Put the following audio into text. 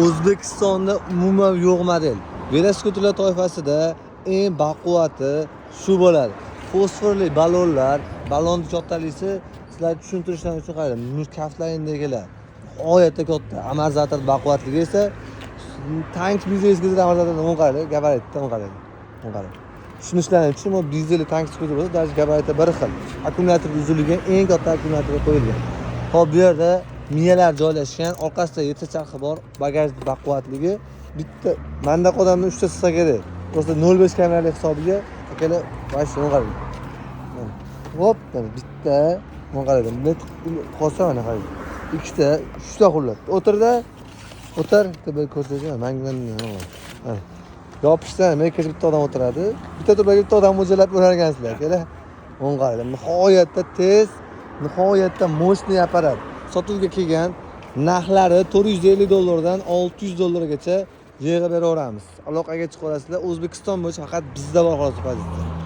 O'zbekistonda umuman yo'q model. Velosipedlar toifasida eng baquvvati shu bo'ladi. Fosforli ballonlar, ballonning kattaligi sizlar tushuntirishlar uchun qarang, kaftlarindagilar g'oyatda katta. Amortizator baquvvatligi esa tank biznesida amortizatordan qarang, gabaritdan qarang. Tushunishlaring uchun bu dizelli tank skuter bo'lsa, даже gabariti bir xil. Akkumulyator uzunligi eng katta akkumulyatorga qo'yilgan. Hop, bu yerda miyalar joylashgan, orqasida 7 charxi bor, bagaj baquvvatligi bitta. Mendaq odamning 3 ta sig'sa kerak. Просто 0.5 kamerali hisobiga akalar vashni qarang. Hop, bitta, mana qarang. Net qolsa mana qarang. Ikkita, 3 ta xullas. O'tir, bir ko'rsataymi? Menga yopishsa, men kecha bitta odam o'tiradi. Bitta turbaga bitta odam mo'ljallab o'rargansizlar, akalar. Mana qarang. Nihoyatda tez, nihoyatda mo'shni apparat. Sotuvga kelgan narxlari $450 dan $600 gacha yig'ib beraveramiz. Aloqaga chiqib olasizlar. O'zbekiston bo'yicha faqat bizda bor hozir pozitsiya.